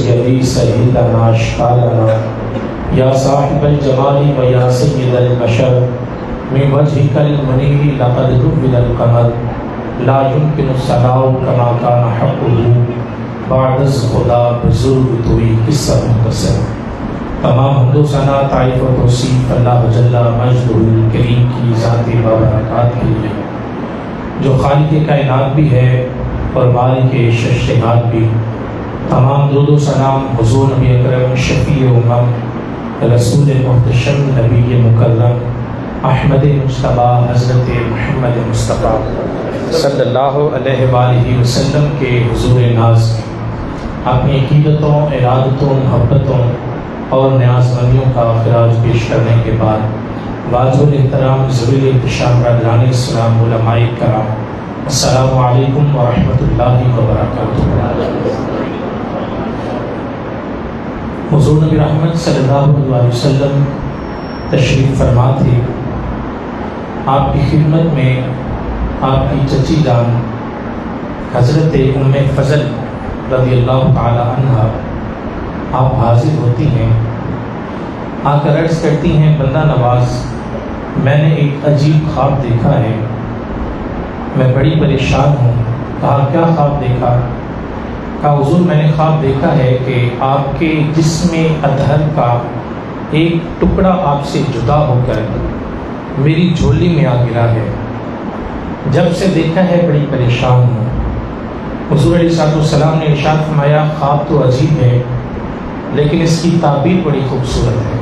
سیدی سیدنا اشکالنا یا صاحب الجمال و یا سید البشر من وجهك المنیر لقد دبل القمر لا يمكن الصلاة كما كان حقه بعد از خدا بزرگ توئی قصہ مختصر۔ تمام حمد و ثنا تعریف و توصیف اللہ جل مجدہ الکریم کی ذاتی بابرکات کے لیے جو خالق کائنات بھی ہے اور مالک ششتہات بھی۔ تمام درود و سلام حضور نبی اکرم شفیع امم رسول محتشم نبی مکرم احمد مصطفیٰ حضرت محمد مصطفیٰ صلی اللہ علیہ وآلہ وسلم کے حضور ناز اپنی عقیدتوں، ارادتوں، محبتوں اور نیازمندیوں کا خراج پیش کرنے کے بعد واجب الاحترام ذوی الاحتشام برادران اسلام علماء کرام، السلام علیکم ورحمۃ اللہ وبرکاتہ۔ حضور نبی رحمت صلی اللہ علیہ وسلم تشریف فرما تھے۔ آپ کی خدمت میں آپ کی چچی جان حضرت ام فضل رضی اللہ تعالی عنہ آپ حاضر ہوتی ہیں، آ کر عرض کرتی ہیں بندہ نواز میں نے ایک عجیب خواب دیکھا ہے، میں بڑی پریشان ہوں۔ کہا کیا خواب دیکھا؟ کہا حضور میں نے خواب دیکھا ہے کہ آپ کے جسم اطہر کا ایک ٹکڑا آپ سے جدا ہو کر میری جھولی میں آ گرا ہے، جب سے دیکھا ہے بڑی پریشان ہوں۔ حضور علیہ السلام نے ارشاد فرمایا خواب تو عجیب ہے لیکن اس کی تعبیر بڑی خوبصورت ہے۔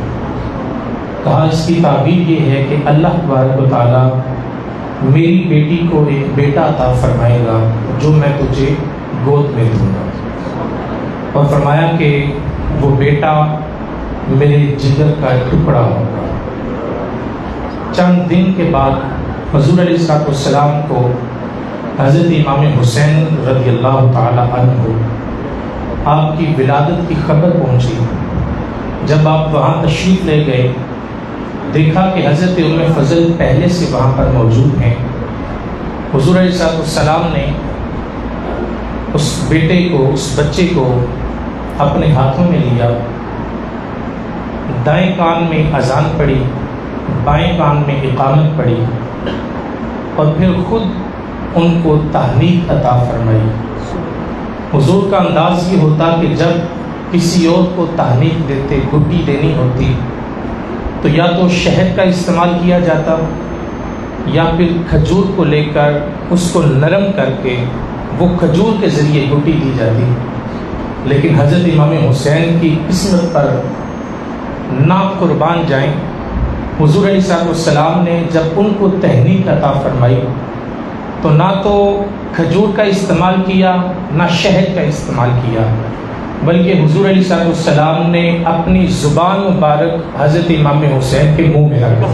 کہا اس کی تعبیر یہ ہے کہ اللہ تبارک و تعالی میری بیٹی کو ایک بیٹا عطا فرمائے گا جو میں تجھے گود میں دوں گا، اور فرمایا کہ وہ بیٹا میرے جگر کا ٹکڑا ہوگا۔ چند دن کے بعد حضور علیہ السلام کو حضرت امام حسین رضی اللہ تعالی عنہ آپ کی ولادت کی خبر پہنچی۔ جب آپ وہاں تشریف لے گئے دیکھا کہ حضرت ام فضل پہلے سے وہاں پر موجود ہیں۔ حضور علیہ السلام نے اس بیٹے کو، اس بچے کو اپنے ہاتھوں میں لیا، دائیں کان میں اذان پڑھی، بائیں کان میں اقامت پڑھی، اور پھر خود ان کو تہنیت عطا فرمائی۔ حضور کا انداز یہ ہوتا کہ جب کسی اور کو تہنیت دیتے، گھٹی دینی ہوتی تو یا تو شہد کا استعمال کیا جاتا یا پھر کھجور کو لے کر اس کو نرم کر کے وہ کھجور کے ذریعے گھٹی دی جاتی، لیکن حضرت امام حسین کی قسمت پر نہ قربان جائیں، حضور علیہ السلام نے جب ان کو تہنیت عطا فرمائی تو نہ تو کھجور کا استعمال کیا نہ شہد کا استعمال کیا، بلکہ حضور علیہ السلام نے اپنی زبان مبارک حضرت امام حسین کے منہ میں رکھ دی۔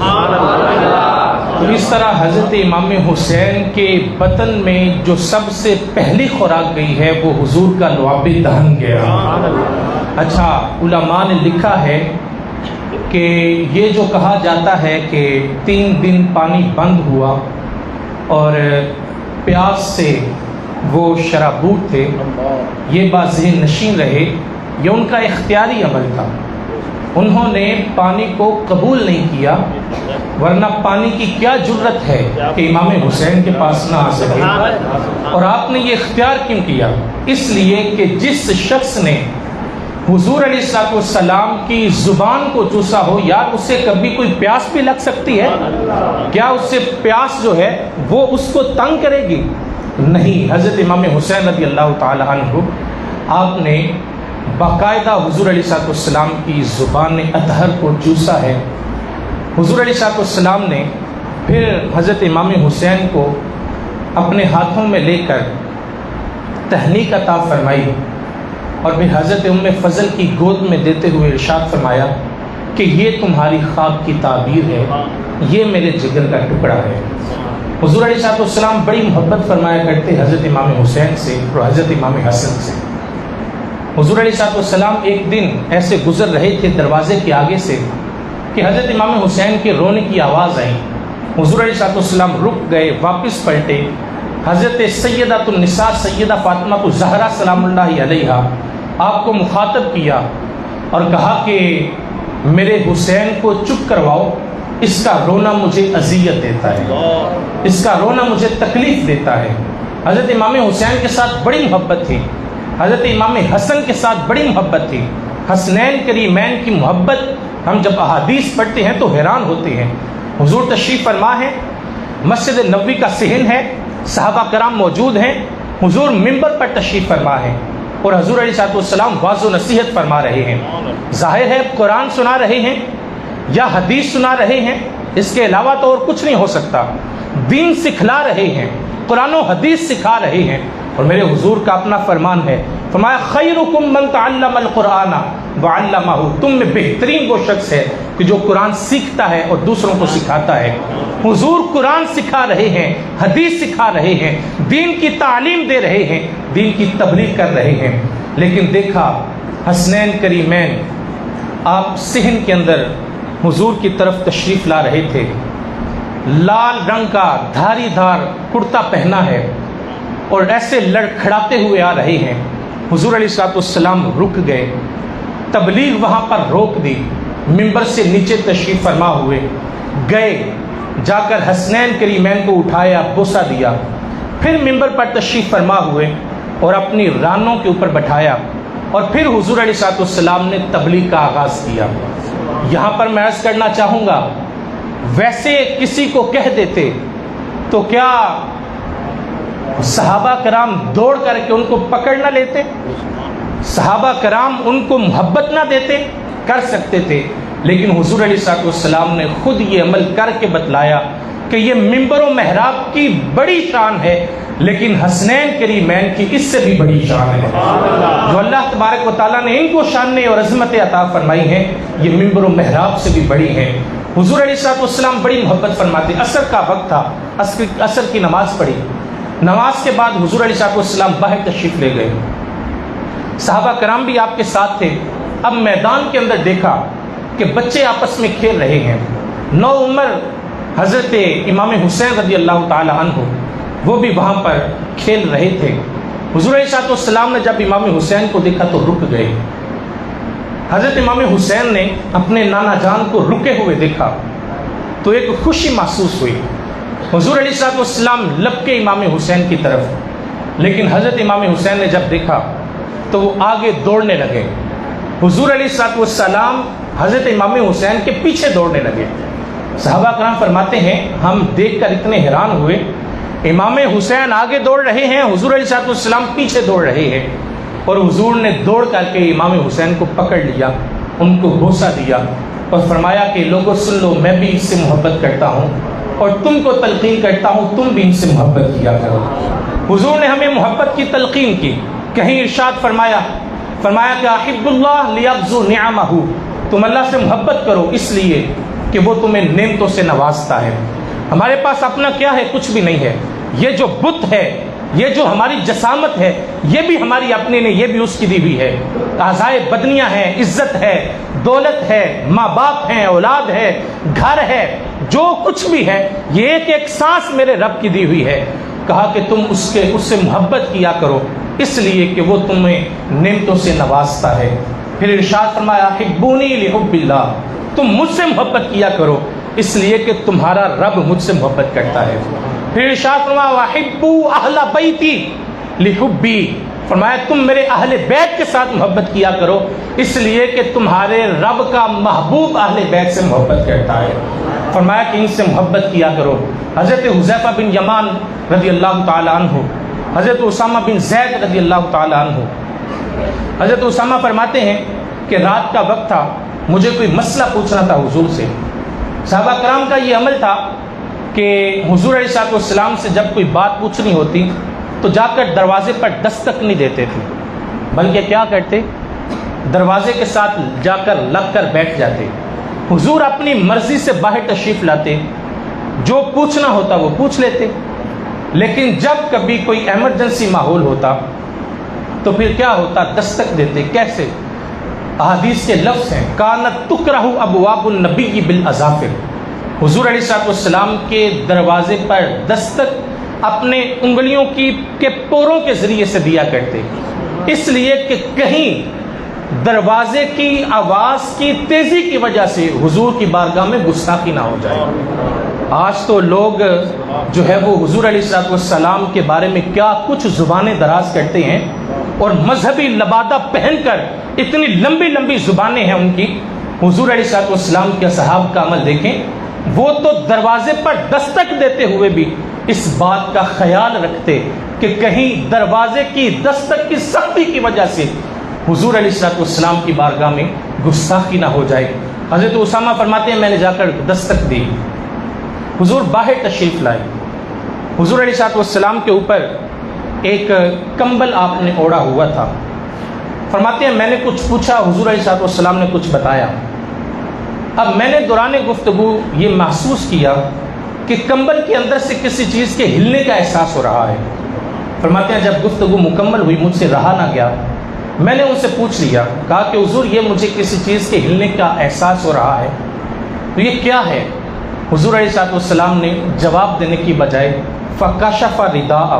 تو اس طرح حضرت امام حسین کے بطن میں جو سب سے پہلی خوراک گئی ہے وہ حضور کا لعاب دہن گیا۔ اچھا، علماء نے لکھا ہے کہ یہ جو کہا جاتا ہے کہ 3 دن پانی بند ہوا اور پیاس سے وہ شرابور تھے، یہ بات ذہن نشین رہے، یہ ان کا اختیاری عمل تھا۔ انہوں نے پانی کو قبول نہیں کیا، ورنہ پانی کی کیا جرت ہے کہ امام حسین کے پاس نہ آ سکے، اور آپ نے یہ اختیار کیوں کیا؟ اس لیے کہ جس شخص نے حضور علیہ السلام کی زبان کو چوسا ہو، یار اس سے کبھی کوئی پیاس بھی لگ سکتی ہے کیا؟ اس سے پیاس جو ہے وہ اس کو تنگ کرے گی؟ نہیں۔ حضرت امام حسین رضی اللہ تعالی عنہ آپ نے باقاعدہ حضور علیہ السلام کی زبان اطہر کو چوسا ہے۔ حضور علیہ السلام نے پھر حضرت امام حسین کو اپنے ہاتھوں میں لے کر تہنیت عطا فرمائی، اور پھر حضرت ام فضل کی گود میں دیتے ہوئے ارشاد فرمایا کہ یہ تمہاری خواب کی تعبیر ہے، یہ میرے جگر کا ٹکڑا ہے۔ حضور علیہ السلام بڑی محبت فرمایا کرتے حضرت امام حسین سے اور حضرت امام حسن سے۔ حضور علیہ السلام ایک دن ایسے گزر رہے تھے دروازے کے آگے سے کہ حضرت امام حسین کے رونے کی آواز آئی۔ حضور علیہ السلام رک گئے، واپس پلٹے، حضرت سیدۃ النساء سیدہ فاطمہ الزہرا سلام اللہ علیہا آپ کو مخاطب کیا اور کہا کہ میرے حسین کو چپ کرواؤ، اس کا رونا مجھے اذیت دیتا ہے، اس کا رونا مجھے تکلیف دیتا ہے۔ حضرت امام حسین کے ساتھ بڑی محبت تھی، حضرت امام حسن کے ساتھ بڑی محبت تھی، حسنین کریمین کی محبت ہم جب احادیث پڑھتے ہیں تو حیران ہوتے ہیں۔ حضور تشریف فرما ہے، مسجد نبوی کا صحن ہے، صحابہ کرام موجود ہیں، حضور منبر پر تشریف فرما ہے اور حضور علیہ الصلوۃ والسلام واعظ و نصیحت فرما رہے ہیں۔ ظاہر ہے قرآن سنا رہے ہیں یا حدیث سنا رہے ہیں، اس کے علاوہ تو اور کچھ نہیں ہو سکتا۔ دین سکھلا رہے ہیں، قرآن و حدیث سکھا رہے ہیں، اور میرے حضور کا اپنا فرمان ہے، فرمایا خیرکم من تعلم القرآن وعلمہ، تم میں بہترین وہ شخص ہے کہ جو قرآن سیکھتا ہے اور دوسروں کو سکھاتا ہے۔ حضور قرآن سکھا رہے ہیں، حدیث سکھا رہے ہیں، دین کی تعلیم دے رہے ہیں، دین کی تبلیغ کر رہے ہیں، لیکن دیکھا حسنین کریمین آپ صحن کے اندر حضور کی طرف تشریف لا رہے تھے، لال رنگ کا دھاری دھار کرتا پہنا ہے اور ایسے لڑکھڑاتے ہوئے آ رہے ہیں۔ حضور علیہ الصلوۃ والسلام رک گئے، تبلیغ وہاں پر روک دی، منبر سے نیچے تشریف فرما ہوئے، گئے جا کر حسنین کریمین کو اٹھایا، بوسہ دیا، پھر منبر پر تشریف فرما ہوئے اور اپنی رانوں کے اوپر بٹھایا، اور پھر حضور علیہ الصلوۃ والسلام نے تبلیغ کا آغاز کیا۔ یہاں پر میں عرض کرنا چاہوں گا، ویسے کسی کو کہہ دیتے تو کیا صحابہ کرام دوڑ کر کے ان کو پکڑ نہ لیتے؟ صحابہ کرام ان کو محبت نہ دیتے؟ کر سکتے تھے، لیکن حضور علیہ الصلوۃ والسلام نے خود یہ عمل کر کے بتلایا کہ یہ منبر و محراب کی بڑی شان ہے، لیکن حسنین کریمین کی اس سے بھی بڑی شان ہے۔ جو اللہ تبارک و تعالیٰ نے ان کو شانیں اور عظمتیں عطا فرمائی ہیں، یہ منبر و محراب سے بھی بڑی ہیں۔ حضور علیہ الصلوۃ والسلام بڑی محبت فرماتے۔ عصر کا وقت تھا، عصر کی نماز پڑھی، نماز کے بعد حضور علیہ الصلوۃ والسلام باہر تشریف لے گئے، صحابہ کرام بھی آپ کے ساتھ تھے۔ اب میدان کے اندر دیکھا کہ بچے آپس میں کھیل رہے ہیں، نو عمر حضرت امام حسین رضی اللہ تعالی عنہ وہ بھی وہاں پر کھیل رہے تھے۔ حضور علیہ الصلوۃ والسلام نے جب امام حسین کو دیکھا تو رک گئے۔ حضرت امام حسین نے اپنے نانا جان کو رکے ہوئے دیکھا تو ایک خوشی محسوس ہوئی۔ حضور علیہ الصلوۃ والسلام لپکے امام حسین کی طرف، لیکن حضرت امام حسین نے جب دیکھا تو وہ آگے دوڑنے لگے۔ حضور علیہ الصلوۃ والسلام حضرت امام حسین کے پیچھے دوڑنے لگے۔ صحابہ کرام فرماتے ہیں ہم دیکھ کر اتنے حیران ہوئے، امام حسین آگے دوڑ رہے ہیں، حضور علیہ الصلوۃ والسلام پیچھے دوڑ رہے ہیں، اور حضور نے دوڑ کر کے امام حسین کو پکڑ لیا، ان کو بوسہ دیا اور فرمایا کہ لوگوں سن لو، میں بھی اس سے محبت کرتا ہوں اور تم کو تلقین کرتا ہوں تم بھی ان سے محبت کیا کرو۔ حضور نے ہمیں محبت کی تلقین کی، کہیں ارشاد فرمایا کہ احب اللہ لیغزو نعمہ، تم اللہ سے محبت کرو اس لیے کہ وہ تمہیں نعمتوں سے نوازتا ہے۔ ہمارے پاس اپنا کیا ہے؟ کچھ بھی نہیں ہے۔ یہ جو بت ہے، یہ جو ہماری جسامت ہے، یہ بھی ہماری اپنی نہیں، یہ بھی اس کی دی ہوئی ہے۔ اعضائے بدنیاں ہیں، عزت ہے، دولت ہے، ماں باپ ہیں، اولاد ہے، گھر ہے، جو کچھ بھی ہے، یہ ایک ایک سانس میرے رب کی دی ہوئی ہے۔ کہا کہ تم اس سے محبت کیا کرو اس لیے کہ وہ تمہیں نعمتوں سے نوازتا ہے۔ پھر ارشاد فرمایا حبونی لحب اللہ، تم مجھ سے محبت کیا کرو اس لیے کہ تمہارا رب مجھ سے محبت کرتا ہے۔ پھر ارشاد فرمایا وحبوا اہل بیتی لحبی، فرمایا تم میرے اہل بیت کے ساتھ محبت کیا کرو اس لیے کہ تمہارے رب کا محبوب اہل بیت سے محبت کرتا ہے۔ فرمایا کہ ان سے محبت کیا کرو۔ حضرت حذیفہ بن یمان رضی اللہ تعالی عنہ، حضرت اسامہ بن زید رضی اللہ تعالی عنہ، حضرت اسامہ فرماتے ہیں کہ رات کا وقت تھا، مجھے کوئی مسئلہ پوچھنا تھا حضور سے۔ صحابہ کرام کا یہ عمل تھا کہ حضور علیہ الصلوۃ والسلام سے جب کوئی بات پوچھنی ہوتی تو جا کر دروازے پر دستک نہیں دیتے تھے، بلکہ کیا کرتے؟ دروازے کے ساتھ جا کر لگ کر بیٹھ جاتے۔ حضور اپنی مرضی سے باہر تشریف لاتے، جو پوچھنا ہوتا وہ پوچھ لیتے، لیکن جب کبھی کوئی ایمرجنسی ماحول ہوتا تو پھر کیا ہوتا؟ دستک دیتے۔ کیسے؟ احادیث کے لفظ ہیں کانت تکرہ ابواب النبی بالاظافر، حضور علیہ الصلوۃ والسلام کے دروازے پر دستک اپنے انگلیوں کے پوروں کے ذریعے سے دیا کرتے۔ اس لیے کہ کہیں دروازے کی آواز کی تیزی کی وجہ سے حضور کی بارگاہ میں گستاخی نہ ہو جائے۔ آج تو لوگ جو ہے وہ حضور علیہ السلام کے بارے میں کیا کچھ زبانیں دراز کرتے ہیں، اور مذہبی لبادہ پہن کر اتنی لمبی لمبی زبانیں ہیں ان کی۔ حضور علیہ السلام کے صحابہ کا عمل دیکھیں، وہ تو دروازے پر دستک دیتے ہوئے بھی اس بات کا خیال رکھتے کہ کہیں دروازے کی دستک کی سختی کی وجہ سے حضور علیہ السلام کی بارگاہ میں گستاخی نہ ہو جائے۔ حضرت اسامہ فرماتے ہیں میں نے جا کر دستک دی، حضور باہر تشریف لائے، حضور علیہ السلام کے اوپر ایک کمبل آپ نے اوڑھا ہوا تھا۔ فرماتے ہیں میں نے کچھ پوچھا، حضور علیہ السلام نے کچھ بتایا۔ اب میں نے دوران گفتگو یہ محسوس کیا کہ کمبل کے اندر سے کسی چیز کے ہلنے کا احساس ہو رہا ہے۔ فرماتے ہیں جب گفتگو مکمل ہوئی مجھ سے رہا نہ گیا، میں نے ان سے پوچھ لیا، کہا کہ حضور یہ مجھے کسی چیز کے ہلنے کا احساس ہو رہا ہے، تو یہ کیا ہے؟ حضور علیہ السلام نے جواب دینے کی بجائے فکشف رداءہ،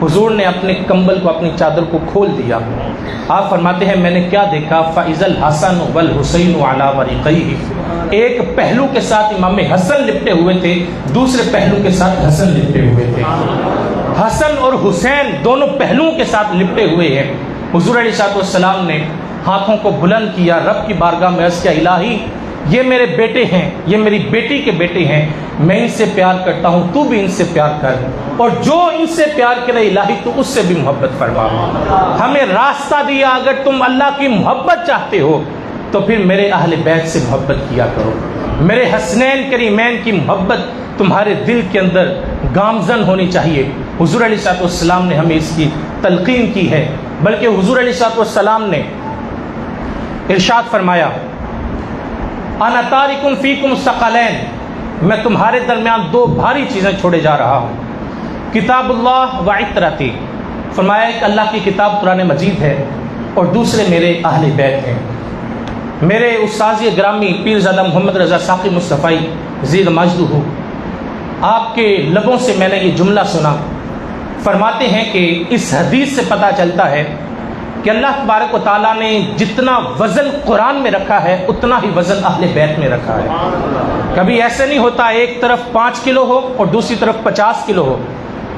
حضور نے اپنے کمبل کو، اپنی چادر کو کھول دیا۔ آپ فرماتے ہیں میں نے کیا دیکھا؟ فَإِذَا الْحَسَنُ وَالْحُسَيْنُ عَلَىٰ وَرِقَيْهِ، ایک پہلو کے ساتھ امام حسن لپٹے ہوئے تھے، دوسرے پہلو کے ساتھ حسن لپٹے ہوئے تھے۔ حسن اور حسین دونوں پہلوؤں کے ساتھ لپٹے ہوئے ہیں۔ حضور علیہ السلام نے ہاتھوں کو بلند کیا، رب کی بارگاہ میں عرض کیا الہی یہ میرے بیٹے ہیں، یہ میری بیٹی کے بیٹے ہیں، میں ان سے پیار کرتا ہوں، تو بھی ان سے پیار کر، اور جو ان سے پیار کرے الہی تو اس سے بھی محبت فرما۔ ہمیں راستہ دیا، اگر تم اللہ کی محبت چاہتے ہو تو پھر میرے اہل بیت سے محبت کیا کرو، میرے حسنین کریمین کی محبت تمہارے دل کے اندر گامزن ہونی چاہیے۔ حضور علیہ السلام نے ہمیں اس کی تلقین کی ہے، بلکہ حضور علیہ السلام نے ارشاد فرمایا انا تارک فیکم ثقلین، میں تمہارے درمیان دو بھاری چیزیں چھوڑے جا رہا ہوں، کتاب اللہ و عطرتی، فرمایا ایک اللہ کی کتاب قرآن مجید ہے اور دوسرے میرے اہل بیت ہیں۔ میرے استاذ گرامی پیرزادہ محمد رضا ساقی مصطفی زیر مجدہ، آپ کے لبوں سے میں نے یہ جملہ سنا، فرماتے ہیں کہ اس حدیث سے پتہ چلتا ہے کہ اللہ تبارک و تعالیٰ نے جتنا وزن قرآن میں رکھا ہے اتنا ہی وزن اہل بیت میں رکھا ہے۔ کبھی ایسے نہیں ہوتا ایک طرف 5 کلو ہو اور دوسری طرف 50 کلو ہو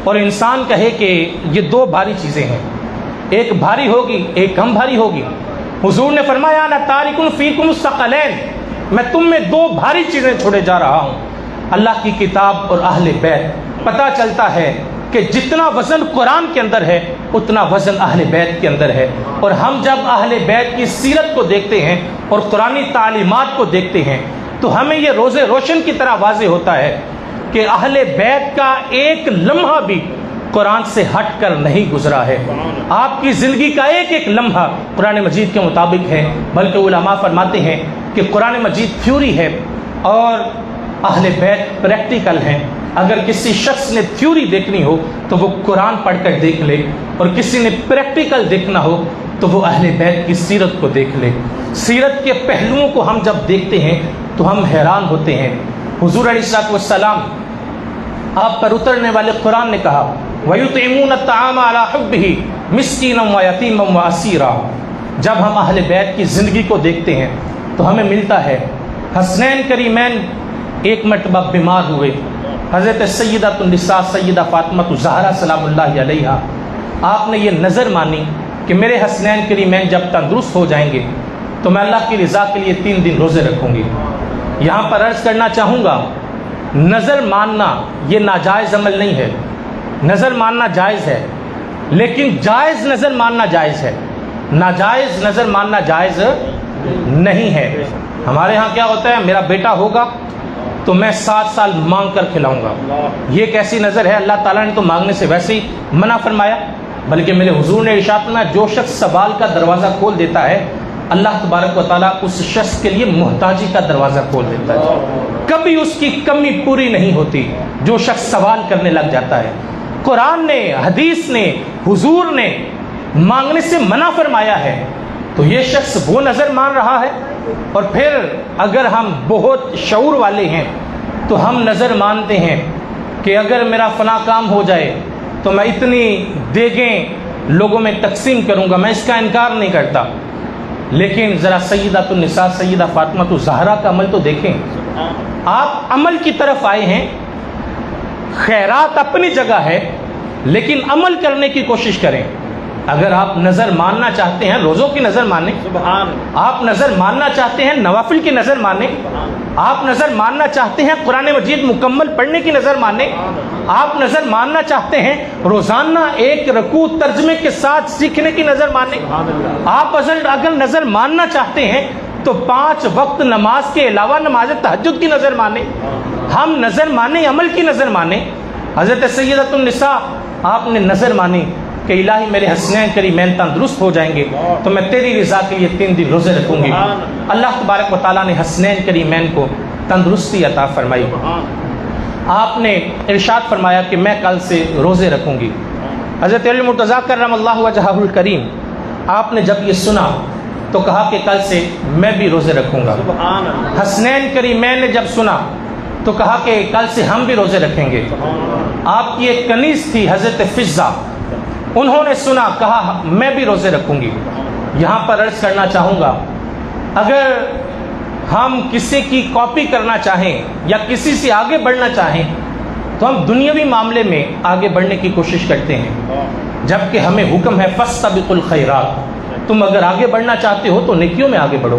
اور انسان کہے کہ یہ دو بھاری چیزیں ہیں، ایک بھاری ہوگی ایک کم بھاری ہوگی۔ حضور نے فرمایا انا تارک فیکم ثقلین، میں تم میں دو بھاری چیزیں چھوڑے جا رہا ہوں، اللہ کی کتاب اور اہل بیت۔ پتہ چلتا ہے کہ جتنا وزن قرآن کے اندر ہے اتنا وزن اہل بیت کے اندر ہے، اور ہم جب اہل بیت کی سیرت کو دیکھتے ہیں اور قرآنی تعلیمات کو دیکھتے ہیں تو ہمیں یہ روز روشن کی طرح واضح ہوتا ہے کہ اہل بیت کا ایک لمحہ بھی قرآن سے ہٹ کر نہیں گزرا ہے۔ آپ کی زندگی کا ایک ایک لمحہ قرآن مجید کے مطابق ہے، بلکہ علماء فرماتے ہیں کہ قرآن مجید تھیوری ہے اور اہل بیت پریکٹیکل ہیں۔ اگر کسی شخص نے تھیوری دیکھنی ہو تو وہ قرآن پڑھ کر دیکھ لے، اور کسی نے پریکٹیکل دیکھنا ہو تو وہ اہل بیت کی سیرت کو دیکھ لے۔ سیرت کے پہلوؤں کو ہم جب دیکھتے ہیں تو ہم حیران ہوتے ہیں۔ حضور علیہ السلام آپ پر اترنے والے قرآن نے کہا وَيُطْعِمُونَ الطَّعَامَ عَلَىٰ حُبِّهِ مِسْكِينًا وَيَتِيمًا وَأَسِيرًا، جب ہم اہل بیت کی زندگی کو دیکھتے ہیں تو ہمیں ملتا ہے حسنین کریمین ایک مرتبہ بیمار ہوئے، حضرت سیدۃ النساء سیدہ فاطمہ الزہرا سلام اللہ علیہا، آپ نے یہ نظر مانی کہ میرے حسنین کریمین جب تندرست ہو جائیں گے تو میں اللہ کی رضا کے لیے 3 دن روزے رکھوں گی۔ یہاں پر عرض کرنا چاہوں گا، نظر ماننا یہ ناجائز عمل نہیں ہے، نظر ماننا جائز ہے، لیکن جائز نظر ماننا جائز ہے، ناجائز نظر ماننا جائز نہیں ہے۔ ہمارے ہاں کیا ہوتا ہے، میرا بیٹا ہوگا تو میں 7 سال مانگ کر کھلاؤں گا، یہ کیسی نظر ہے؟ اللہ تعالیٰ نے تو مانگنے سے ویسے ہی منع فرمایا، بلکہ میرے حضور نے ارشاد فرمایا جو شخص سوال کا دروازہ کھول دیتا ہے اللہ تبارک و تعالیٰ اس شخص کے لیے محتاجی کا دروازہ کھول دیتا ہے، کبھی اس کی کمی پوری نہیں ہوتی جو شخص سوال کرنے لگ جاتا ہے۔ قرآن نے، حدیث نے، حضور نے مانگنے سے منع فرمایا ہے، تو یہ شخص وہ نظر مان رہا ہے۔ اور پھر اگر ہم بہت شعور والے ہیں تو ہم نظر مانتے ہیں کہ اگر میرا فلاں کام ہو جائے تو میں اتنی دیگیں لوگوں میں تقسیم کروں گا، میں اس کا انکار نہیں کرتا، لیکن ذرا سیدۃ النساء سیدہ فاطمہ الزہرا کا عمل تو دیکھیں۔ آپ عمل کی طرف آئے ہیں، خیرات اپنی جگہ ہے، لیکن عمل کرنے کی کوشش کریں۔ اگر آپ نظر ماننا چاہتے ہیں روزوں کی نظر مانیں، آپ نظر ماننا چاہتے ہیں نوافل کی نظر مانیں، آپ نظر ماننا چاہتے ہیں قرآن مجید مکمل پڑھنے کی نظر مانیں، آپ نظر ماننا چاہتے ہیں روزانہ ایک رکوع ترجمے کے ساتھ سیکھنے کی نظر مانیں، آپ اگر نظر ماننا چاہتے ہیں تو 5 وقت نماز کے علاوہ نماز تہجد کی نظر مانیں۔ ہم نظر مانیں، عمل کی نظر مانیں۔ حضرت سیدۃ النساء آپ نے نظر مانی کہ الہی میرے حسنین کریمین تندرست ہو جائیں گے تو میں تیری رضا کے لیے 3 دن روزے رکھوں گی۔ اللہ تبارک و تعالیٰ نے حسنین کریمین کو تندرستی عطا فرمائی۔ آپ نے ارشاد فرمایا کہ میں کل سے روزے رکھوں گی۔ حضرت علی مرتضیٰ کرم اللہ وجہہ الکریم آپ نے جب یہ سنا تو کہا کہ کل سے میں بھی روزے رکھوں گا۔ حسنین کریمین نے جب سنا تو کہا کہ کل سے ہم بھی روزے رکھیں گے۔ آپ کی ایک کنیز تھی حضرت فضہ، انہوں نے سنا، کہا میں بھی روزے رکھوں گی۔ یہاں پر عرض کرنا چاہوں گا، اگر ہم کسی کی کاپی کرنا چاہیں یا کسی سے آگے بڑھنا چاہیں تو ہم دنیاوی معاملے میں آگے بڑھنے کی کوشش کرتے ہیں، جبکہ ہمیں حکم ہے فاستبقوا الخیرات۔ تم اگر آگے بڑھنا چاہتے ہو تو نیکیوں میں آگے بڑھو۔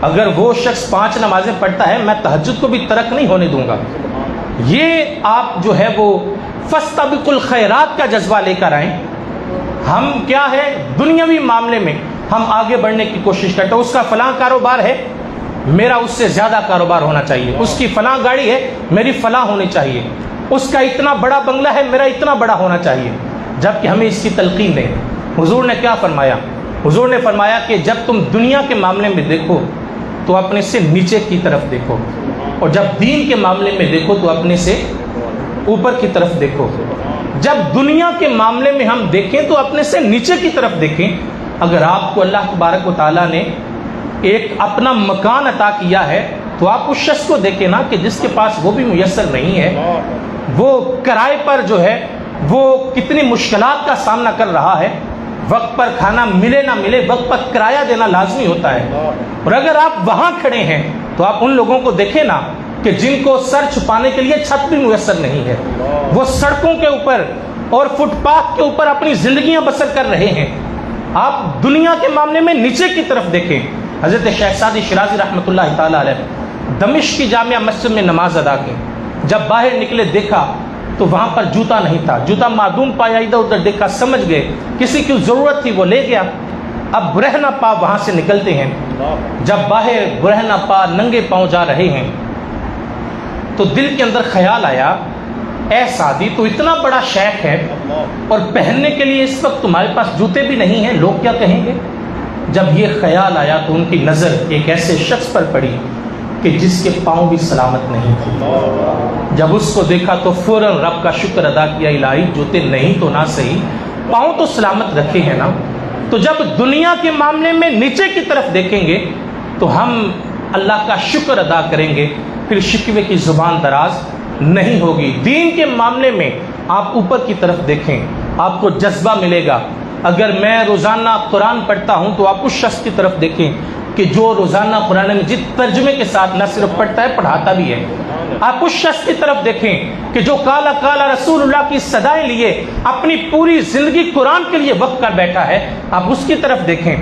اگر وہ شخص 5 نمازیں پڑھتا ہے، میں تہجد کو بھی ترک نہیں ہونے دوں گا۔ یہ آپ جو ہے وہ فاستبقوا الخیرات کا جذبہ لے کر آئیں۔ ہم کیا ہے دنیاوی معاملے میں ہم آگے بڑھنے کی کوشش کرتے ہیں، اس کا فلاں کاروبار ہے، میرا اس سے زیادہ کاروبار ہونا چاہیے، اس کی فلاں گاڑی ہے، میری فلاں ہونی چاہیے، اس کا اتنا بڑا بنگلہ ہے، میرا اتنا بڑا ہونا چاہیے، جبکہ ہمیں اس کی تلقین نہیں۔ حضور نے کیا فرمایا؟ حضور نے فرمایا کہ جب تم دنیا کے معاملے میں دیکھو تو اپنے سے نیچے کی طرف دیکھو، اور جب دین کے معاملے میں دیکھو تو اپنے سے اوپر کی طرف دیکھو۔ جب دنیا کے معاملے میں ہم دیکھیں تو اپنے سے نیچے کی طرف دیکھیں۔ اگر آپ کو اللہ تبارک و تعالیٰ نے ایک اپنا مکان عطا کیا ہے تو آپ اس شخص کو دیکھیں نا کہ جس کے پاس وہ بھی میسر نہیں ہے، وہ کرائے پر جو ہے وہ کتنی مشکلات کا سامنا کر رہا ہے، وقت پر کھانا ملے نہ ملے وقت پر کرایہ دینا لازمی ہوتا ہے۔ اور اگر آپ وہاں کھڑے ہیں تو آپ ان لوگوں کو دیکھیں نا کہ جن کو سر چھپانے کے لیے چھت بھی میسر نہیں ہے، وہ سڑکوں کے اوپر اور فٹ پاتھ کے اوپر اپنی زندگیاں بسر کر رہے ہیں۔ آپ دنیا کے معاملے میں نیچے کی طرف دیکھیں۔ حضرت شیخ سعدی شیرازی رحمۃ اللہ تعالیٰ علیہ دمشق کی جامعہ مسجد میں نماز ادا کی، جب باہر نکلے دیکھا تو وہاں پر جوتا نہیں تھا، جوتا معدوم پایا، ادھر ادھر دیکھا، سمجھ گئے کسی کی ضرورت تھی، وہ لے گیا۔ اب برہنہ پا وہاں سے نکلتے ہیں، جب باہر برہنہ پا ننگے پاؤں جا رہے ہیں تو دل کے اندر خیال آیا، اے سعدی تو اتنا بڑا شیخ ہے اور پہننے کے لیے اس وقت تمہارے پاس جوتے بھی نہیں ہیں، لوگ کیا کہیں گے؟ جب یہ خیال آیا تو ان کی نظر ایک ایسے شخص پر پڑی کہ جس کے پاؤں بھی سلامت نہیں تھے۔ جب اس کو دیکھا تو فوراً رب کا شکر ادا کیا، الہی جوتے نہیں تو نہ صحیح، پاؤں تو سلامت رکھے ہیں نا۔ تو جب دنیا کے معاملے میں نیچے کی طرف دیکھیں گے تو ہم اللہ کا شکر ادا کریں گے، پھر شکوے کی زبان دراز نہیں ہوگی۔ دین کے معاملے میں آپ اوپر کی طرف دیکھیں، آپ کو جذبہ ملے گا۔ اگر میں روزانہ قرآن پڑھتا ہوں تو آپ اس شخص کی طرف دیکھیں کہ جو روزانہ قرآن مجید ترجمے کے ساتھ نہ صرف پڑھتا ہے پڑھاتا بھی ہے۔ آپ اس شخص کی طرف دیکھیں کہ جو کالا کالا رسول اللہ کی صدائیں لیے اپنی پوری زندگی قرآن کے لیے وقف کر بیٹھا ہے، آپ اس کی طرف دیکھیں،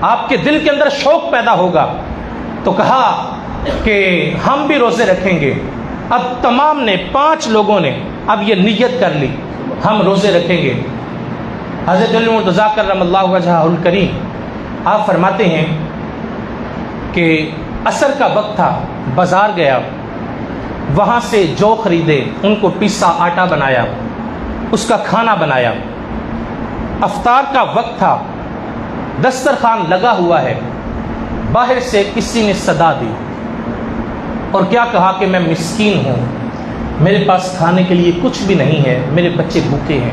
آپ کے دل کے اندر شوق پیدا ہوگا۔ تو کہا کہ ہم بھی روزے رکھیں گے۔ اب تمام نے 5 لوگوں نے اب یہ نیت کر لی ہم روزے رکھیں گے۔ حضرت علی مرتضیٰ کرم اللہ وجہہ الکریم آپ فرماتے ہیں کہ عصر کا وقت تھا، بازار گیا، وہاں سے جو خریدے ان کو پیسا، آٹا بنایا، اس کا کھانا بنایا۔ افطار کا وقت تھا، دسترخوان لگا ہوا ہے، باہر سے کسی نے صدا دی اور کیا کہا کہ میں مسکین ہوں، میرے پاس کھانے کے لیے کچھ بھی نہیں ہے، میرے بچے بھوکے ہیں۔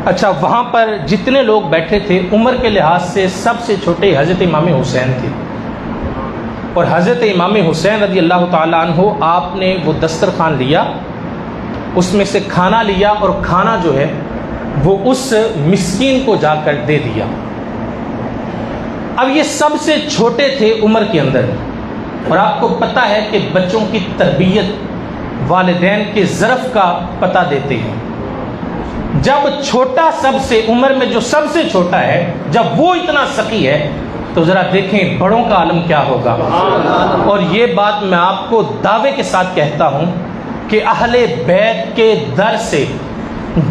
اچھا، وہاں پر جتنے لوگ بیٹھے تھے عمر کے لحاظ سے سب سے چھوٹے حضرت امام حسین تھے، اور حضرت امام حسین رضی اللہ تعالیٰ عنہ آپ نے وہ دسترخوان لیا، اس میں سے کھانا لیا، اور کھانا جو ہے وہ اس مسکین کو جا کر دے دیا۔ اب یہ سب سے چھوٹے تھے عمر کے اندر، اور آپ کو پتہ ہے کہ بچوں کی تربیت والدین کے ظرف کا پتہ دیتے ہیں۔ جب چھوٹا سب سے عمر میں جو سب سے چھوٹا ہے، جب وہ اتنا سخی ہے تو ذرا دیکھیں بڑوں کا عالم کیا ہوگا۔ اور یہ بات میں آپ کو دعوے کے ساتھ کہتا ہوں کہ اہل بیت کے در سے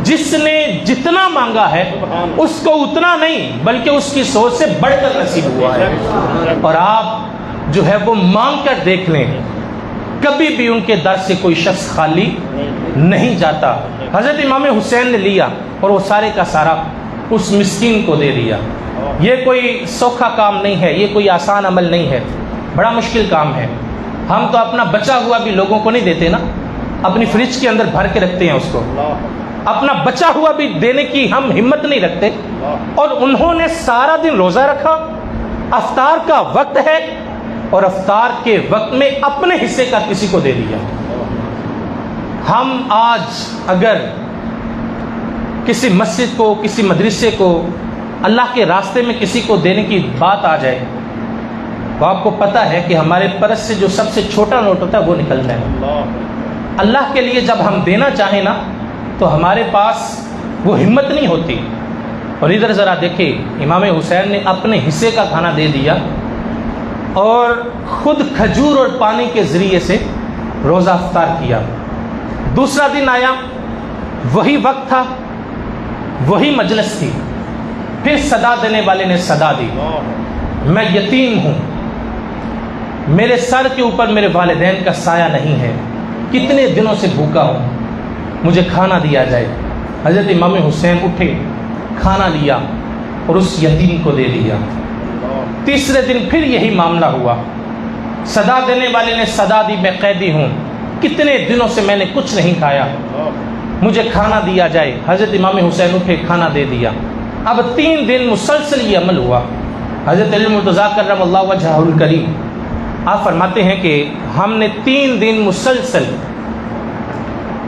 جس نے جتنا مانگا ہے اس کو اتنا نہیں بلکہ اس کی سوچ سے بڑھ کر نصیب ہوا ہے۔ اور آپ جو ہے وہ مانگ کر دیکھ لیں، کبھی بھی ان کے در سے کوئی شخص خالی نہیں جاتا۔ حضرت امام حسین نے لیا اور وہ سارے کا سارا اس مسکین کو دے دیا۔ یہ کوئی سوکھا کام نہیں ہے، یہ کوئی آسان عمل نہیں ہے، بڑا مشکل کام ہے۔ ہم تو اپنا بچا ہوا بھی لوگوں کو نہیں دیتے نا، اپنی فریج کے اندر بھر کے رکھتے ہیں اس کو، اپنا بچا ہوا بھی دینے کی ہم ہمت نہیں رکھتے۔ اور انہوں نے سارا دن روزہ رکھا، افطار کا وقت ہے اور افطار کے وقت میں اپنے حصے کا کسی کو دے دیا۔ ہم آج اگر کسی مسجد کو، کسی مدرسے کو، اللہ کے راستے میں کسی کو دینے کی بات آ جائے تو آپ کو پتہ ہے کہ ہمارے پرس سے جو سب سے چھوٹا نوٹ ہوتا ہے وہ نکلتا ہے۔ اللہ کے لیے جب ہم دینا چاہیں نا تو ہمارے پاس وہ ہمت نہیں ہوتی۔ اور ادھر ذرا دیکھیں، امام حسین نے اپنے حصے کا کھانا دے دیا اور خود کھجور اور پانی کے ذریعے سے روزہ افطار کیا۔ دوسرا دن آیا، وہی وقت تھا، وہی مجلس تھی، پھر صدا دینے والے نے صدا دی، میں یتیم ہوں، میرے سر کے اوپر میرے والدین کا سایہ نہیں ہے، کتنے دنوں سے بھوکا ہوں، مجھے کھانا دیا جائے۔ حضرت امام حسین اٹھے، کھانا لیا اور اس یتیم کو دے دیا۔ تیسرے دن پھر یہی معاملہ ہوا، صدا دینے والے نے صدا دی، میں قیدی ہوں، کتنے دنوں سے میں نے کچھ نہیں کھایا، مجھے کھانا دیا جائے۔ حضرت امام حسین اٹھے، کھانا دے دیا۔ اب 3 دن مسلسل یہ عمل ہوا۔ حضرت علی مرتضیٰ کرم اللہ وجہہ الکریم آپ فرماتے ہیں کہ ہم نے 3 دن مسلسل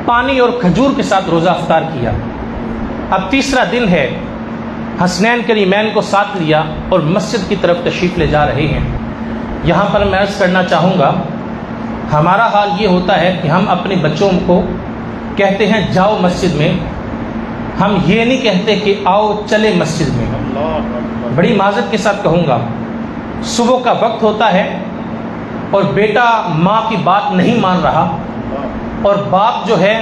پانی اور کھجور کے ساتھ روزہ افطار کیا۔ اب تیسرا دن ہے، حسنین کریمین کو ساتھ لیا اور مسجد کی طرف تشریف لے جا رہے ہیں۔ یہاں پر میں عرض کرنا چاہوں گا، ہمارا حال یہ ہوتا ہے کہ ہم اپنے بچوں کو کہتے ہیں جاؤ مسجد میں، ہم یہ نہیں کہتے کہ آؤ چلے مسجد میں۔ بڑی معذرت کے ساتھ کہوں گا، صبح کا وقت ہوتا ہے اور بیٹا ماں کی بات نہیں مان رہا اور باپ جو ہے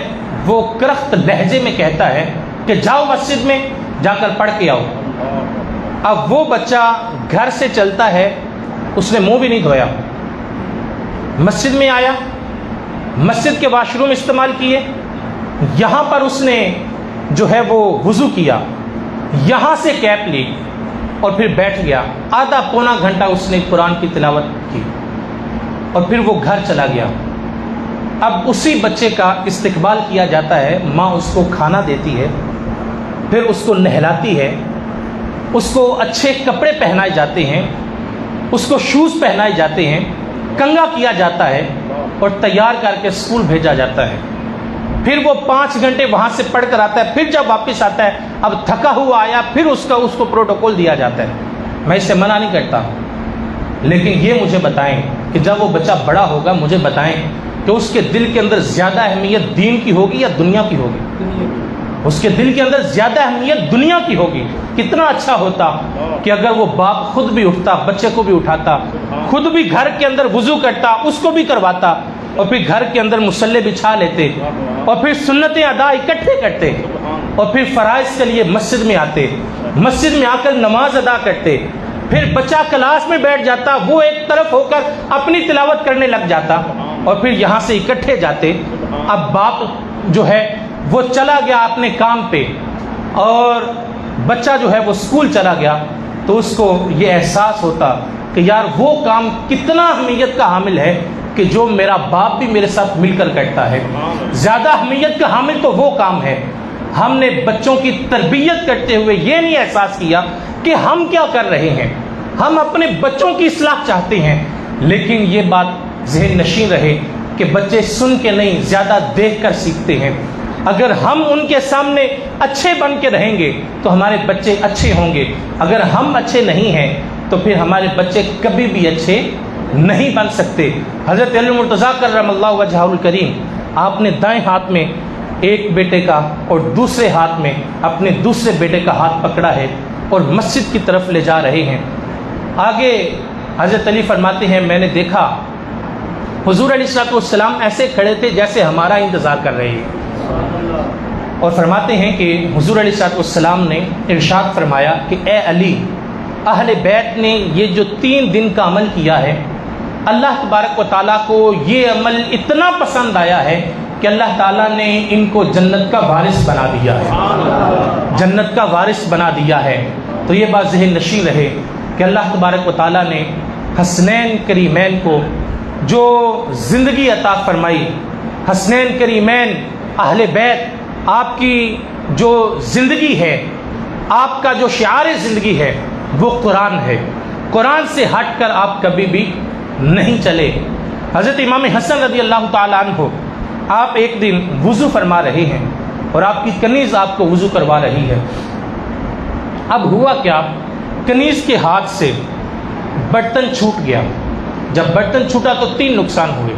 وہ کرخت لہجے میں کہتا ہے کہ جاؤ مسجد میں جا کر پڑھ کے آؤ۔ اب وہ بچہ گھر سے چلتا ہے، اس نے منہ بھی نہیں دھویا، مسجد میں آیا، مسجد کے واش روم استعمال کیے، یہاں پر اس نے جو ہے وہ وضو کیا، یہاں سے کیپ لی اور پھر بیٹھ گیا، آدھا پونا گھنٹہ اس نے قرآن کی تلاوت کی اور پھر وہ گھر چلا گیا۔ اب اسی بچے کا استقبال کیا جاتا ہے، ماں اس کو کھانا دیتی ہے، پھر اس کو نہلاتی ہے، اس کو اچھے کپڑے پہنائے جاتے ہیں، اس کو شوز پہنائے جاتے ہیں، کنگھا کیا جاتا ہے اور تیار کر کے اسکول بھیجا جاتا ہے۔ پھر وہ 5 گھنٹے وہاں سے پڑھ کر آتا ہے، پھر جب واپس آتا ہے اب تھکا ہوا آیا، پھر اس کو پروٹوکول دیا جاتا ہے۔ میں اسے منع نہیں کرتا، لیکن یہ مجھے بتائیں کہ جب وہ بچہ بڑا ہوگا مجھے بتائیں کہ اس کے دل کے اندر زیادہ اہمیت دین کی ہوگی یا دنیا کی ہوگی؟ اس کے دل کے اندر زیادہ اہمیت دنیا کی ہوگی۔ کتنا اچھا ہوتا کہ اگر وہ باپ خود بھی اٹھتا، بچے کو بھی اٹھاتا، خود بھی گھر کے اندر وضو کرتا، اس کو بھی کرواتا اور پھر گھر کے اندر مصلی بچھا لیتے اور پھر سنتیں ادا اکٹھے کرتے اور پھر فرائض کے لیے مسجد میں آتے، مسجد میں آ کر نماز ادا کرتے، پھر بچہ کلاس میں بیٹھ جاتا، وہ ایک طرف ہو کر اپنی تلاوت کرنے لگ جاتا اور پھر یہاں سے اکٹھے جاتے۔ اب باپ جو ہے وہ چلا گیا اپنے کام پہ اور بچہ جو ہے وہ اسکول چلا گیا، تو اس کو یہ احساس ہوتا کہ یار وہ کام کتنا اہمیت کا حامل ہے کہ جو میرا باپ بھی میرے ساتھ مل کر کرتا ہے، زیادہ اہمیت کا حامل تو وہ کام ہے۔ ہم نے بچوں کی تربیت کرتے ہوئے یہ نہیں احساس کیا کہ ہم کیا کر رہے ہیں، ہم اپنے بچوں کی اصلاح چاہتے ہیں، لیکن یہ بات ذہن نشین رہے کہ بچے سن کے نہیں زیادہ دیکھ کر سیکھتے ہیں۔ اگر ہم ان کے سامنے اچھے بن کے رہیں گے تو ہمارے بچے اچھے ہوں گے، اگر ہم اچھے نہیں ہیں تو پھر ہمارے بچے کبھی بھی اچھے نہیں بن سکتے۔ حضرت علی مرتضیٰ کرم اللہ وجہہ الکریم، آپ نے دائیں ہاتھ میں ایک بیٹے کا اور دوسرے ہاتھ میں اپنے دوسرے بیٹے کا ہاتھ پکڑا ہے اور مسجد کی طرف لے جا رہے ہیں۔ آگے حضرت علی فرماتے ہیں میں نے دیکھا حضور علیہ السلام ایسے کھڑے تھے جیسے ہمارا انتظار کر رہے ہیں، اور فرماتے ہیں کہ حضور علیہ السلام نے ارشاد فرمایا کہ اے علی، اہل بیت نے یہ جو 3 دن کا عمل کیا ہے، اللہ تبارک و تعالیٰ کو یہ عمل اتنا پسند آیا ہے کہ اللہ تعالیٰ نے ان کو جنت کا وارث بنا دیا ہے، جنت کا وارث بنا دیا ہے۔ تو یہ بات ذہن نشین رہے کہ اللہ تبارک و تعالیٰ نے حسنین کریمین کو جو زندگی عطا فرمائی، حسنین کریمین اہل بیت، آپ کی جو زندگی ہے، آپ کا جو شعار زندگی ہے وہ قرآن ہے، قرآن سے ہٹ کر آپ کبھی بھی نہیں چلے۔ حضرت امام حسن رضی اللہ تعالیٰ عنہ، آپ ایک دن وضو فرما رہے ہیں اور آپ کی کنیز آپ کو وضو کروا رہی ہے۔ اب ہوا کیا، کنیز کے ہاتھ سے برتن چھوٹ گیا۔ جب برتن چھوٹا تو 3 نقصان ہوئے۔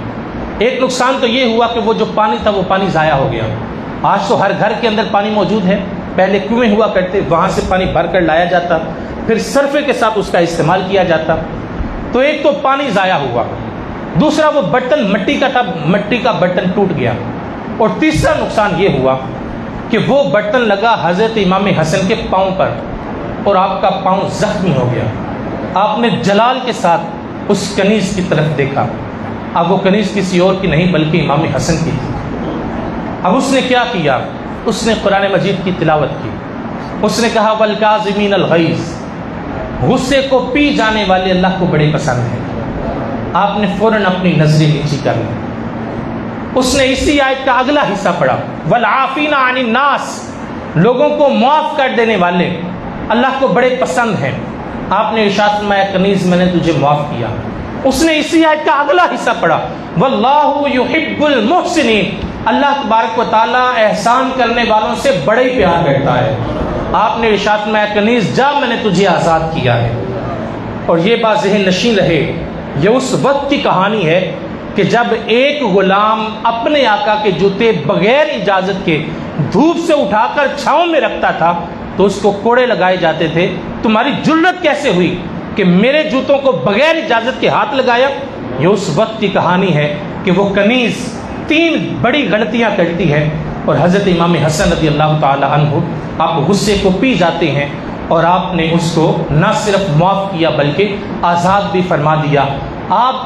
ایک نقصان تو یہ ہوا کہ وہ جو پانی تھا وہ پانی ضائع ہو گیا۔ آج تو ہر گھر کے اندر پانی موجود ہے، پہلے کنویں ہوا کرتے، وہاں سے پانی بھر کر لایا جاتا، پھر سرفے کے ساتھ اس کا استعمال کیا جاتا۔ تو ایک تو پانی ضائع ہوا، دوسرا وہ برتن مٹی کا تھا، مٹی کا برتن ٹوٹ گیا، اور تیسرا نقصان یہ ہوا کہ وہ برتن لگا حضرت امام حسن کے پاؤں پر اور آپ کا پاؤں زخمی ہو گیا۔ آپ نے جلال کے ساتھ اس کنیز کی طرف دیکھا۔ اب وہ کنیز کسی اور کی نہیں بلکہ امام حسن کی تھی۔ اب اس نے کیا کیا، اس نے قرآن مجید کی تلاوت کی۔ اس نے کہا والکاظمین الغیظ، غصے کو پی جانے والے اللہ کو بڑے پسند ہیں۔ آپ نے فوراً اپنی نظریں نیچی کر لی۔ اس نے اسی آیت کا اگلا حصہ پڑھا والعافین عن الناس، لوگوں کو معاف کر دینے والے اللہ کو بڑے پسند ہیں۔ آپ نے ارشاد فرمایا کنیز میں نے تجھے معاف کیا۔ اس نے اسی آیت کا اگلا حصہ پڑھا واللہ یحب المحسنین، اللہ تبارک و تعالیٰ احسان کرنے والوں سے بڑے ہی پیار کرتا ہے۔ آپ نے ارشاد فرمایا کنیز جا میں نے تجھے آزاد کیا ہے۔ اور یہ بات ذہن نشین رہے، یہ اس وقت کی کہانی ہے کہ جب ایک غلام اپنے آقا کے جوتے بغیر اجازت کے دھوپ سے اٹھا کر چھاؤں میں رکھتا تھا تو اس کو کوڑے لگائے جاتے تھے۔ تمہاری جرت کیسے ہوئی کہ میرے جوتوں کو بغیر اجازت کے ہاتھ لگایا؟ یہ اس وقت کی کہانی ہے کہ وہ کنیز 3 بڑی غلطیاں کرتی ہے، اور حضرت امام حسن رضی اللہ تعالی عنہ آپ غصے کو پی جاتے ہیں، اور آپ نے اس کو نہ صرف معاف کیا بلکہ آزاد بھی فرما دیا۔ آپ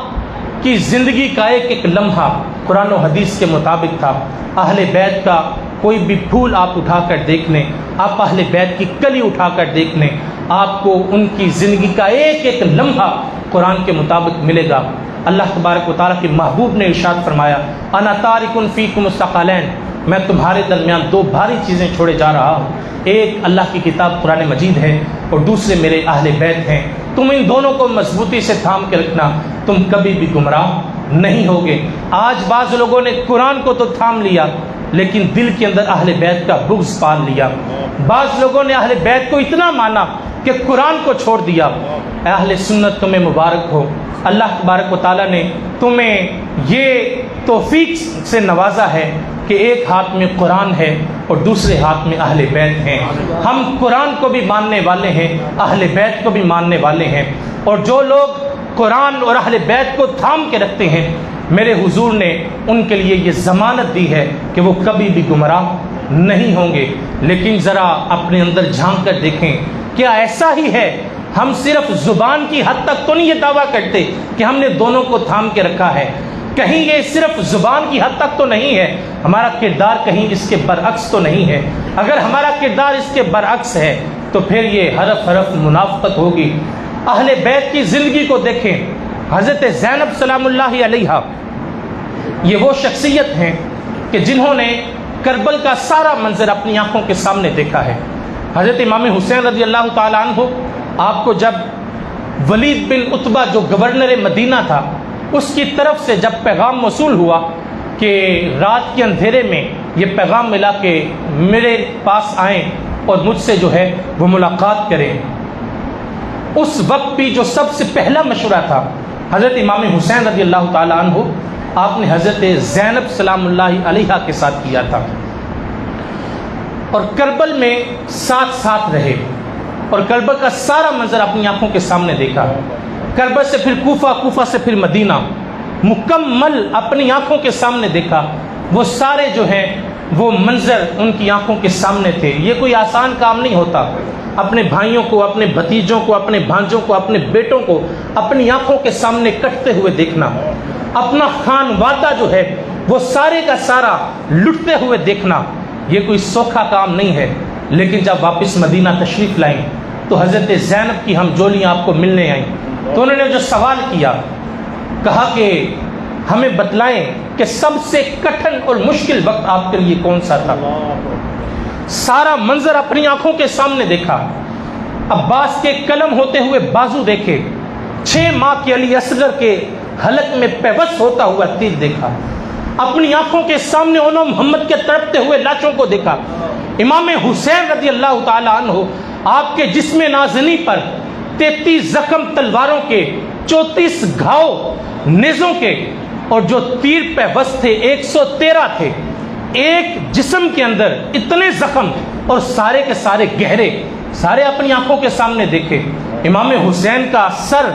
کی زندگی کا ایک لمحہ قرآن و حدیث کے مطابق تھا۔ اہل بیت کا کوئی بھی پھول آپ اٹھا کر دیکھ لیں، آپ اہل بیت کی کلی اٹھا کر دیکھ لیں، آپ کو ان کی زندگی کا ایک لمحہ قرآن کے مطابق ملے گا۔ اللہ تبارک و تعالیٰ کے محبوب نے ارشاد فرمایا انا تارک فیکم الثقلین، میں تمہارے درمیان 2 بھاری چیزیں چھوڑے جا رہا ہوں، ایک اللہ کی کتاب قرآن مجید ہے اور دوسرے میرے اہل بیت ہیں۔ تم ان دونوں کو مضبوطی سے تھام کے رکھنا، تم کبھی بھی گمراہ نہیں ہوگے۔ آج بعض لوگوں نے قرآن کو تو تھام لیا لیکن دل کے اندر اہل بیت کا بغض پال لیا۔ بعض لوگوں نے اہل بیت کو اتنا مانا کہ قرآن کو چھوڑ دیا۔ اہل سنت تمہیں مبارک ہو، اللہ تبارک و تعالیٰ نے تمہیں یہ توفیق سے نوازا ہے کہ ایک ہاتھ میں قرآن ہے اور دوسرے ہاتھ میں اہل بیت ہیں۔ ہم قرآن کو بھی ماننے والے ہیں، اہل بیت کو بھی ماننے والے ہیں، اور جو لوگ قرآن اور اہل بیت کو تھام کے رکھتے ہیں، میرے حضور نے ان کے لیے یہ ضمانت دی ہے کہ وہ کبھی بھی گمراہ نہیں ہوں گے۔ لیکن ذرا اپنے اندر جھانک کر دیکھیں، کیا ایسا ہی ہے؟ ہم صرف زبان کی حد تک تو نہیں یہ دعویٰ کرتے کہ ہم نے دونوں کو تھام کے رکھا ہے، کہیں یہ صرف زبان کی حد تک تو نہیں ہے، ہمارا کردار کہیں اس کے برعکس تو نہیں ہے؟ اگر ہمارا کردار اس کے برعکس ہے تو پھر یہ حرف حرف منافقت ہوگی۔ اہل بیت کی زندگی کو دیکھیں، حضرت زینب سلام اللہ علیہا یہ وہ شخصیت ہیں کہ جنہوں نے کربل کا سارا منظر اپنی آنکھوں کے سامنے دیکھا ہے۔ حضرت امام حسین رضی اللہ تعالیٰ عنہ، آپ کو جب ولید بن عتبہ جو گورنر مدینہ تھا اس کی طرف سے جب پیغام موصول ہوا کہ رات کے اندھیرے میں یہ پیغام ملا کہ میرے پاس آئیں اور مجھ سے جو ہے وہ ملاقات کریں۔ اس وقت بھی جو سب سے پہلا مشورہ تھا حضرت امام حسین رضی اللہ تعالیٰ عنہ آپ نے حضرت زینب سلام اللہ علیہا کے ساتھ کیا تھا، اور کربل میں ساتھ ساتھ رہے، اور کربل کا سارا منظر اپنی آنکھوں کے سامنے دیکھا۔ کربل سے پھر کوفہ، کوفہ سے پھر مدینہ، مکمل اپنی آنکھوں کے سامنے دیکھا۔ وہ سارے جو ہیں وہ منظر ان کی آنکھوں کے سامنے تھے۔ یہ کوئی آسان کام نہیں ہوتا، اپنے بھائیوں کو، اپنے بھتیجوں کو، اپنے بھانجوں کو، اپنے بیٹوں کو اپنی آنکھوں کے سامنے کٹتے ہوئے دیکھنا، اپنا خانوادہ جو ہے وہ سارے کا سارا لٹتے ہوئے دیکھنا، یہ کوئی سوکھا کام نہیں ہے۔ لیکن جب واپس مدینہ تشریف لائیں تو حضرت زینب کی ہم جولیاں آپ کو ملنے آئیں، تو انہوں نے جو سوال کیا، کہا کہ ہمیں بتلائیں کہ سب سے کٹھن اور مشکل وقت آپ کے لیے کون سا تھا۔ سارا منظر اپنی آنکھوں کے سامنے دیکھا، عباس کے قلم ہوتے ہوئے بازو دیکھے، 6 ماہ کے علی اصغر کے حلق میں پیوست ہوتا ہوا تیر دیکھا، اپنی آنکھوں کے سامنے انہوں محمد کے تڑپتے ہوئے لاشوں کو دیکھا، امام حسین رضی اللہ تعالیٰ عنہ آپ کے جسم نازنی پر 33 زخم تلواروں کے، 34 گھاؤ نیزوں کے، اور جو تیر پیوست تھے 113 تھے۔ ایک جسم کے اندر اتنے زخم اور سارے کے سارے گہرے، سارے اپنی آنکھوں کے سامنے دیکھے۔ امام حسین کا سر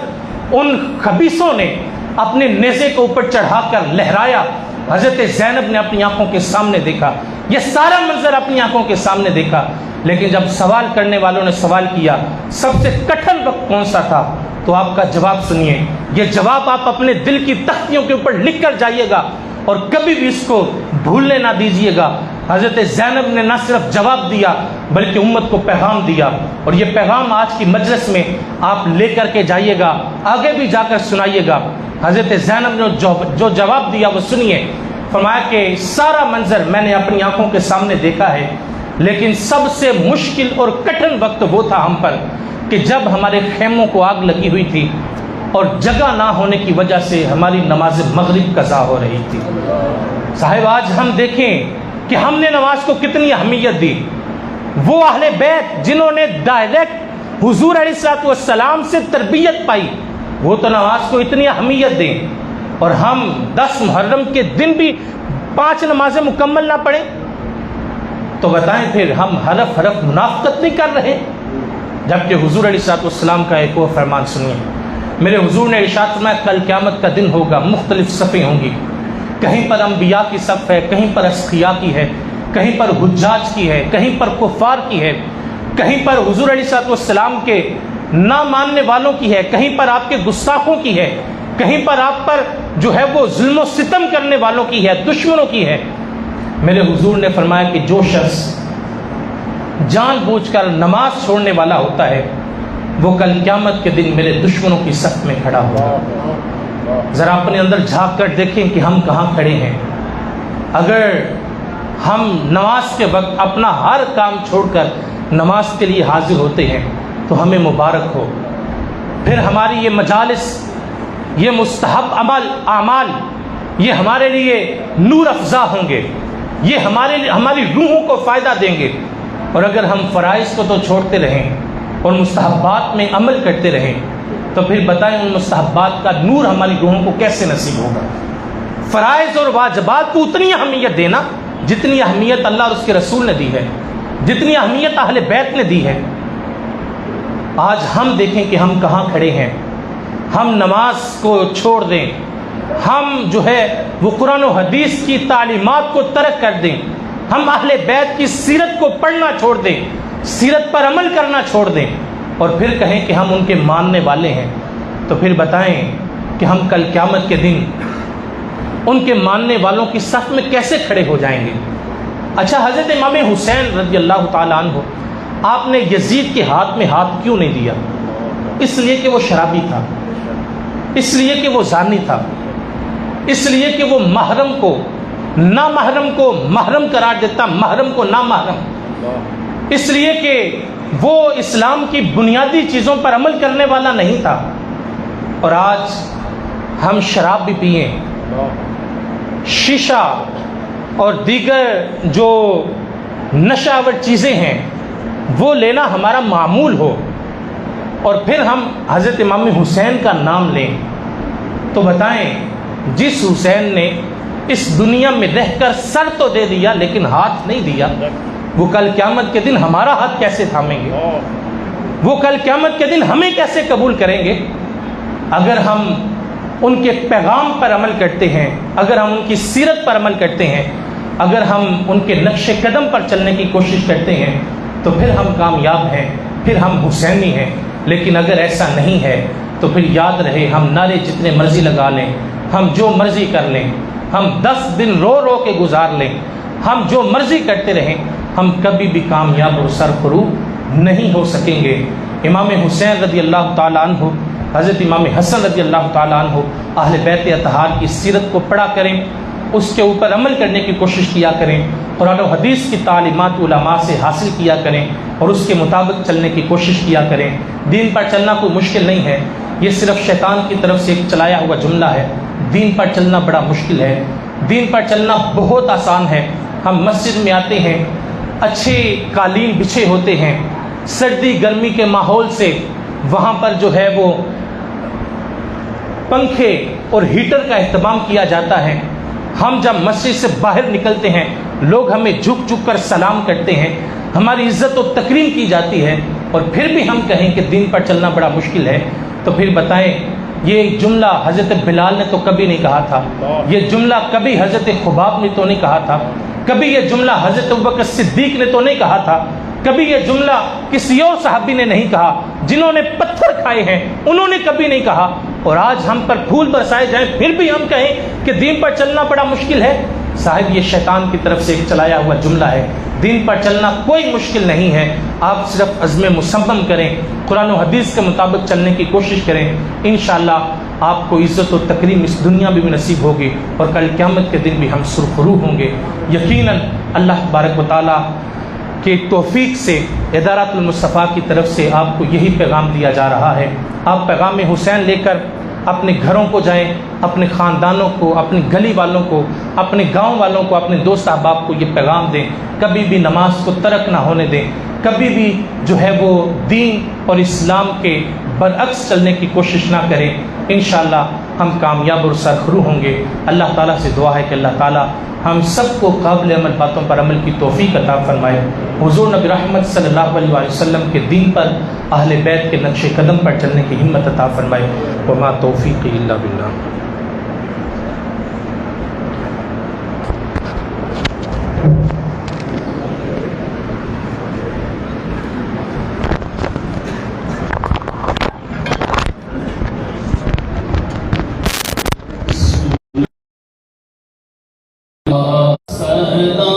ان خبیثوں نے اپنے نیزے کو اوپر چڑھا کر لہرایا، حضرت زینب نے اپنی آنکھوں کے سامنے دیکھا، یہ سارا منظر اپنی آنکھوں کے سامنے دیکھا۔ لیکن جب سوال کرنے والوں نے سوال کیا سب سے کٹھن وقت کون سا تھا، تو آپ کا جواب سنیے۔ یہ جواب آپ اپنے دل کی تختیوں کے اوپر لکھ کر جائیے گا اور کبھی بھی اس کو بھولنے نہ دیجیے گا۔ حضرت زینب نے نہ صرف جواب دیا بلکہ امت کو پیغام دیا، اور یہ پیغام آج کی مجلس میں آپ لے کر کے جائیے گا، آگے بھی جا کر سنائیے گا۔ حضرت زینب نے جو جواب دیا وہ سنیے۔ فرمایا کہ سارا منظر میں نے اپنی آنکھوں کے سامنے دیکھا ہے، لیکن سب سے مشکل اور کٹھن وقت وہ تھا ہم پر کہ جب ہمارے خیموں کو آگ لگی ہوئی تھی اور جگہ نہ ہونے کی وجہ سے ہماری نماز مغرب قضا ہو رہی تھی۔ صاحب آج ہم دیکھیں کہ ہم نے نماز کو کتنی اہمیت دی۔ وہ اہل بیت جنہوں نے ڈائریکٹ حضور علیہ السلام سے تربیت پائی، وہ تو نماز کو اتنی اہمیت دیں، اور ہم 10 محرم کے دن بھی 5 نمازیں مکمل نہ پڑھیں، تو بتائیں پھر ہم حرف حرف منافقت نہیں کر رہے؟ جبکہ حضور علیہ السلام کا ایک اور فرمان سنیے۔ میرے حضور نے ارشاد فرمایا کل قیامت کا دن ہوگا، مختلف صفیں ہوں گی، کہیں پر انبیاء کی صف ہے، کہیں پر اصفیاء کی ہے، کہیں پر حجاج کی ہے، کہیں پر کفار کی ہے، کہیں پر حضور علیہ السلام کے نہ ماننے والوں کی ہے، کہیں پر آپ کے گستاخوں کی ہے، کہیں پر آپ پر جو ہے وہ ظلم و ستم کرنے والوں کی ہے، دشمنوں کی ہے۔ میرے حضور نے فرمایا کہ جو شخص جان بوجھ کر نماز چھوڑنے والا ہوتا ہے وہ کل قیامت کے دن میرے دشمنوں کی صف میں کھڑا ہوگا۔ ذرا اپنے اندر جھانک کر دیکھیں کہ ہم کہاں کھڑے ہیں۔ اگر ہم نماز کے وقت اپنا ہر کام چھوڑ کر نماز کے لیے حاضر ہوتے ہیں تو ہمیں مبارک ہو۔ پھر ہماری یہ مجالس، یہ مستحب اعمال یہ ہمارے لیے نور افزا ہوں گے، یہ ہماری روحوں کو فائدہ دیں گے۔ اور اگر ہم فرائض کو تو چھوڑتے رہیں اور مستحبات میں عمل کرتے رہیں تو پھر بتائیں ان مستحبات کا نور ہماری روحوں کو کیسے نصیب ہوگا؟ فرائض اور واجبات کو اتنی اہمیت دینا جتنی اہمیت اللہ اور اس کے رسول نے دی ہے، جتنی اہمیت اہل بیت نے دی ہے۔ آج ہم دیکھیں کہ ہم کہاں کھڑے ہیں۔ ہم نماز کو چھوڑ دیں، ہم جو ہے وہ قرآن و حدیث کی تعلیمات کو ترک کر دیں، ہم اہل بیت کی سیرت کو پڑھنا چھوڑ دیں، سیرت پر عمل کرنا چھوڑ دیں، اور پھر کہیں کہ ہم ان کے ماننے والے ہیں، تو پھر بتائیں کہ ہم کل قیامت کے دن ان کے ماننے والوں کی صف میں کیسے کھڑے ہو جائیں گے؟ اچھا، حضرت امام حسین رضی اللہ تعالیٰ عنہ آپ نے یزید کے ہاتھ میں ہاتھ کیوں نہیں دیا؟ اس لیے کہ وہ شرابی تھا، اس لیے کہ وہ زانی تھا، اس لیے کہ وہ محرم کو نامحرم کو محرم قرار دیتا، محرم کو نامحرم، اس لیے کہ وہ اسلام کی بنیادی چیزوں پر عمل کرنے والا نہیں تھا۔ اور آج ہم شراب بھی پئیں، شیشہ اور دیگر جو نشہ آور چیزیں ہیں وہ لینا ہمارا معمول ہو، اور پھر ہم حضرت امام حسین کا نام لیں، تو بتائیں جس حسین نے اس دنیا میں رہ کر سر تو دے دیا لیکن ہاتھ نہیں دیا، وہ کل قیامت کے دن ہمارا ہاتھ کیسے تھامیں گے؟ وہ کل قیامت کے دن ہمیں کیسے قبول کریں گے؟ اگر ہم ان کے پیغام پر عمل کرتے ہیں، اگر ہم ان کی سیرت پر عمل کرتے ہیں، اگر ہم ان کے نقش قدم پر چلنے کی کوشش کرتے ہیں تو پھر ہم کامیاب ہیں، پھر ہم حسینی ہیں۔ لیکن اگر ایسا نہیں ہے تو پھر یاد رہے ہم نعرے جتنے مرضی لگا لیں، ہم جو مرضی کر لیں، ہم 10 دن رو رو کے گزار لیں، ہم جو مرضی کرتے رہیں، ہم کبھی بھی کامیاب اور سرفروغ نہیں ہو سکیں گے۔ امام حسین رضی اللہ تعالیٰ عنہ، حضرت امام حسن رضی اللہ تعالیٰ عنہ، اہل بیت اطہار کی سیرت کو پڑھا کریں، اس کے اوپر عمل کرنے کی کوشش کیا کریں، قرآن و حدیث کی تعلیمات علماء سے حاصل کیا کریں اور اس کے مطابق چلنے کی کوشش کیا کریں۔ دین پر چلنا کوئی مشکل نہیں ہے، یہ صرف شیطان کی طرف سے ایک چلایا ہوا جملہ ہے۔ دین پر چلنا بڑا مشکل ہے، دین پر چلنا بہت آسان ہے۔ ہم مسجد میں آتے ہیں، اچھے قالین بچھے ہوتے ہیں، سردی گرمی کے ماحول سے وہاں پر جو ہے وہ پنکھے اور ہیٹر کا اہتمام کیا جاتا ہے۔ ہم جب مسجد سے باہر نکلتے ہیں لوگ ہمیں جھک جھک کر سلام کرتے ہیں، ہماری عزت و تکریم کی جاتی ہے، اور پھر بھی ہم کہیں کہ دین پر چلنا بڑا مشکل ہے، تو پھر بتائیں یہ جملہ حضرت بلال نے تو کبھی نہیں کہا تھا، یہ جملہ کبھی حضرت خباب نے تو نہیں کہا تھا، کبھی یہ جملہ حضرت ابوبکر صدیق نے تو نہیں کہا تھا، کبھی یہ جملہ کسی اور صحابی نے نہیں کہا، جنہوں نے پتھر کھائے ہیں انہوں نے کبھی نہیں کہا، اور آج ہم پر پھول برسائے جائیں پھر بھی ہم کہیں کہ دین پر چلنا بڑا مشکل ہے۔ صاحب یہ شیطان کی طرف سے ایک چلایا ہوا جملہ ہے، دین پر چلنا کوئی مشکل نہیں ہے، آپ صرف عزم مصمم کریں، قرآن و حدیث کے مطابق چلنے کی کوشش کریں، انشاءاللہ آپ کو عزت و تکریم اس دنیا میں بھی نصیب ہوگی اور کل قیامت کے دن بھی ہم سرخرو ہوں گے۔ یقیناً اللہ تبارک و تعالیٰ کے توفیق سے ادارات المصطفیٰ کی طرف سے آپ کو یہی پیغام دیا جا رہا ہے۔ آپ پیغام حسین لے کر اپنے گھروں کو جائیں، اپنے خاندانوں کو، اپنی گلی والوں کو، اپنے گاؤں والوں کو، اپنے دوست احباب کو یہ پیغام دیں، کبھی بھی نماز کو ترک نہ ہونے دیں، کبھی بھی جو ہے وہ دین اور اسلام کے برعکس چلنے کی کوشش نہ کریں، انشاءاللہ ہم کامیاب اور سرخرو ہوں گے۔ اللہ تعالیٰ سے دعا ہے کہ اللہ تعالیٰ ہم سب کو قابل عمل باتوں پر عمل کی توفیق عطا فرمائے، حضور نبی رحمت صلی اللہ علیہ وآلہ وسلم کے دین پر، اہل بیت کے نقش قدم پر چلنے کی ہمت عطا فرمائے۔ وما توفیقی الا باللہ۔ سردار